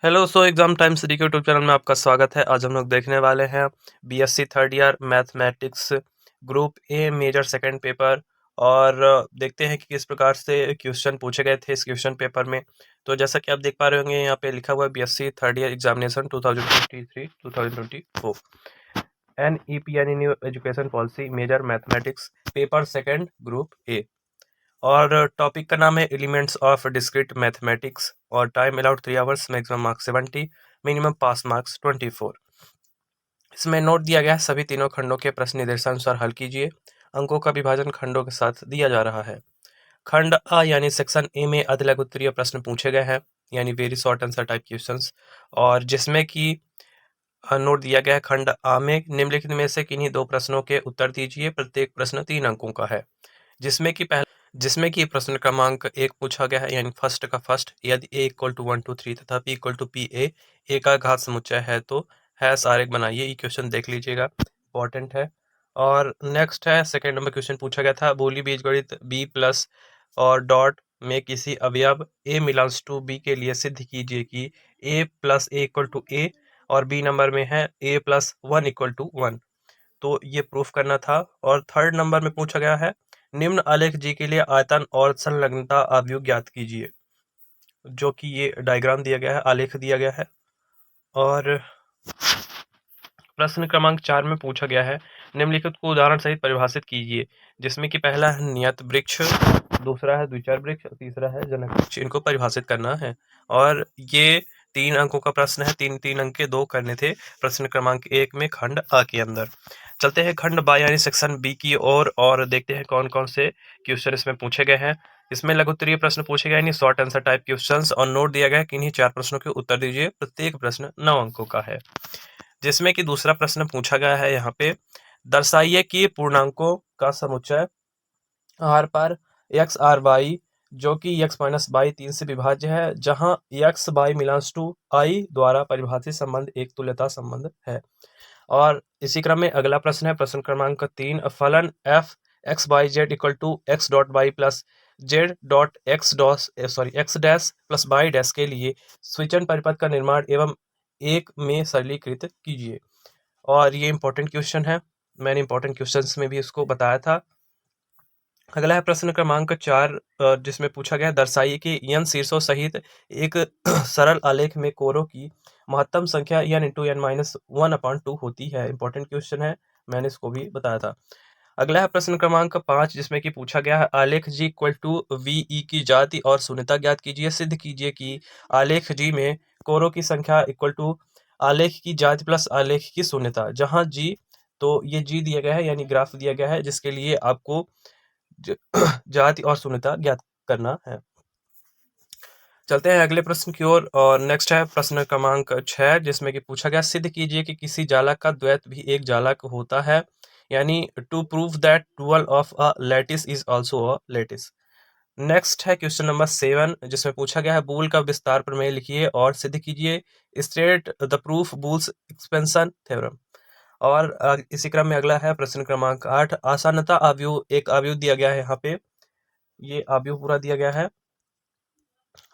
Hello exam time study के YouTube channel में आपका स्वागत है। आज हम लोग देखने वाले हैं BSc third year mathematics group A major second paper. और देखते हैं कि किस प्रकार से क्वेश्चन पूछे गए थे इस क्वेश्चन पेपर में। तो जैसा कि आप देख पा रहे होंगे, यहाँ पे लिखा हुआ है BSc third year examination 2023-2024 NEP यानी new education policy major mathematics paper second group A. और टॉपिक का नाम है एलिमेंट्स ऑफ डिस्क्रीट मैथमेटिक्स। और time allowed 3 hours, maximum marks 70, minimum pass marks 24। इसमें नोट दिया गया है सभी तीनों खंडों के प्रश्न निर्देशानुसार हल कीजिए। अंकों का विभाजन खंडों के साथ दिया जा रहा है। खंड अ यानी सेक्शन ए में अतिलघु उत्तरीय प्रश्न पूछे गए हैं, यानी very short answer type questions. और जिसमें कि नोट दिया गया है खंड आ में निम्नलिखित में से किन्हीं दो प्रश्नों के उत्तर दीजिए। प्रत्येक प्रश्न 3 अंकों का है। जिसमें कि प्रश्न क्रमांक 1 पूछा गया है, यानी फर्स्ट का फर्स्ट, यदि a इक्वल टू 1 2 3 तथा p equal to P A का घात समुच्चय है तो हैश आरेख बनाइए। ये क्वेश्चन देख लीजिएगा, इंपॉर्टेंट है। और नेक्स्ट है सेकंड नंबर क्वेश्चन पूछा गया था, बोली बीजगणित b प्लस और डॉट में किसी अवयव a मिलांस टू b के लिए सिद्ध कीजिए कि a plus a equal to a, और b नंबर में है a प्लस 1 इक्वल टू 1। तो ये प्रूफ करना था। और थर्ड नंबर में पूछा गया है, निम्न आलेख जी के लिए आयतन और संलग्नता अवयव ज्ञात कीजिए, जो कि ये डायग्राम दिया गया है, आलेख दिया गया है। और प्रश्न क्रमांक 4 में पूछा गया है, निम्नलिखित को उदाहरण सहित परिभाषित कीजिए, जिसमें कि पहला है नियत वृक्ष, दूसरा है द्विचर वृक्ष, तीसरा है जनक वृक्ष। इनको परिभाषित करना है। और ये 3 अंकों का प्रश्न है, 3 अंक के 2 करने थे प्रश्न क्रमांक 1 में खंड अ के अंदर। चलते हैं खंड बा यानी सेक्शन बी की ओर और देखते हैं कौन कौन से क्वेश्चन इसमें पूछे गए हैं। इसमें लघु उत्तरीय प्रश्न पूछे गए, यानी शॉर्ट आंसर टाइप क्वेश्चंस। और नोट दिया गया है कि इन्हीं 4 प्रश्नों के उत्तर दीजिए। प्रत्येक प्रश्न 9 अंकों का है। जिसमें कि दूसरा प्रश्न पूछा गया है यहाँ पे, दर्शाइए कि पूर्णांकों का समुच्चय आर पर एक्स आर वाई, जो कि एक्स माइनस वाई 3 से विभाज्य है, जहां एक्स वाई मिलांस टू आई द्वारा परिभाषित संबंध एक तुल्यता संबंध है। और इसी क्रम में अगला प्रश्न है प्रश्न क्रमांक 3, फलन F X Y Z equal to X dot Y plus Z dot X dash plus Y dash के लिए स्विचन परिपथ का निर्माण एवं एक में सरलीकृत कीजिए। और ये इंपॉर्टेंट क्वेश्चन है, मैंने इंपॉर्टेंट क्वेश्चंस में भी इसको बताया था। अगला है प्रश्न क्रमांक 4, जिसमें पूछा गया, दर्शाइए कि n शीर्षों सहित एक सरल आलेख में कोरों की महत्तम संख्या n इंटू एन माइनस 1/2 होती है। इंपॉर्टेंट क्वेश्चन है, मैंने इसको भी बताया था। अगला है प्रश्न क्रमांक 5, जिसमें कि पूछा गया है, आलेख जी इक्वल टू वी ई की जाति और शून्यता ज्ञात कीजिए। सिद्ध कीजिए कि आलेख जी में कोरों की संख्या इक्वल टू आलेख की जाति प्लस आलेख की शून्यता, जहां जी, तो ये जी दिया गया है, यानी ग्राफ दिया गया है, जिसके लिए आपको जाति और शून्यता ज्ञात करना है। चलते हैं अगले प्रश्न की ओर। और नेक्स्ट है प्रश्न क्रमांक 6, जिसमें कि पूछा गया, सिद्ध कीजिए कि किसी जालक का द्वैत भी एक जालक होता है, यानी to prove that dual of a lattice is also a lattice. Next है क्वेश्चन नंबर 7, जिसमें पूछा गया है, बूल का विस्तार प्रमेय लिखिए और सिद्ध कीजिए। State the proof Boole's expansion theorem. और इसी क्रम में अगला है प्रश्न क्रमांक 8, आसानता अवयव, एक अवयव दिया गया है यहाँ पे, ये अवयव पूरा दिया गया है,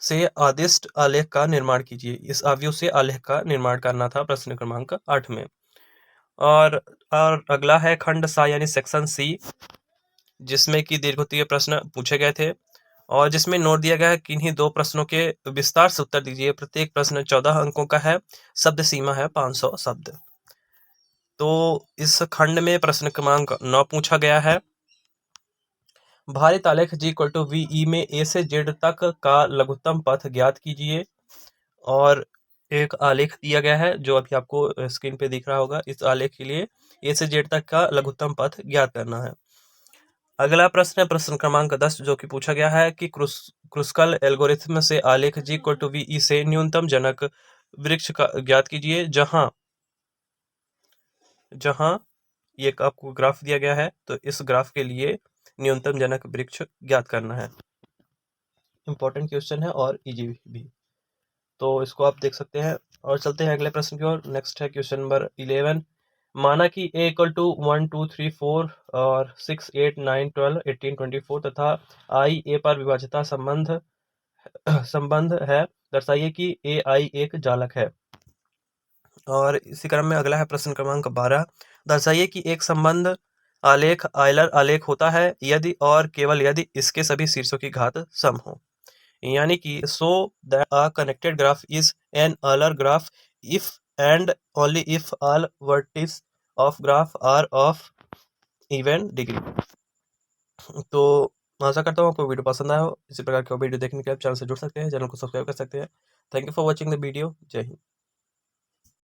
से आदिष्ट आलेख का निर्माण कीजिए। इस अवयव से आलेख का निर्माण करना था प्रश्न क्रमांक 8 में। और अगला है खंड सा यानी सेक्शन सी, जिसमें कि दीर्घोत्तरीय प्रश्न पूछे गए थे। और जिसमें नोट दिया गया है कि इन्हीं 2 प्रश्नों के विस्तार से उत्तर दीजिए। प्रत्येक प्रश्न 14 अंकों का है। शब्द सीमा है 500 शब्द। तो इस खंड में प्रश्न क्रमांक 9 पूछा गया है, भारित आलेख जी इक्वल टू वी ई में ए से जेड तक का लघुत्तम पथ ज्ञात कीजिए। और एक आलेख दिया गया है, जो अभी आपको स्क्रीन पे दिख रहा होगा। इस आलेख के लिए ए से जेड तक का लघुत्तम पथ ज्ञात करना है। अगला प्रश्न है प्रश्न क्रमांक 10, जो कि पूछा गया है कि क्रुस्कल एल्गोरिथम से आलेख जी इक्वल टू वी ई से न्यूनतम जनक वृक्ष का ज्ञात कीजिए, जहां जहां ये आपको ग्राफ दिया गया है, तो इस ग्राफ के लिए न्यूनतम जनक वृक्ष ज्ञात करना है। इंपॉर्टेंट क्वेश्चन है और इजी भी, तो इसको आप देख सकते हैं। और चलते हैं अगले प्रश्न की ओर। नेक्स्ट है क्वेश्चन नंबर 11, माना कि a इक्वल टू 1 2 3 4 और 6 8 9 12 18 24 तथा i a पर विभाज्यता संबंध है, दर्शाइए कि AI एक जालक है। और इसी क्रम में अगला है प्रश्न क्रमांक 12। दर्शाइए कि एक संबंध आलेख आयलर आलेख होता है यदि और केवल यदि इसके सभी शीर्षों की घात सम हो। यानी कि so that a connected graph is an Euler graph if and only if all vertices of graph are of even degree. तो आशा करता हूँ आपको वीडियो पसंद आया हो। इसी प्रकार की वीडियो देखने के लिए आप चैनल से जुड़ सकते हैं, चैनल को सब्सक्राइब कर सकते हैं। Thank you for watching the video. जय हिंद।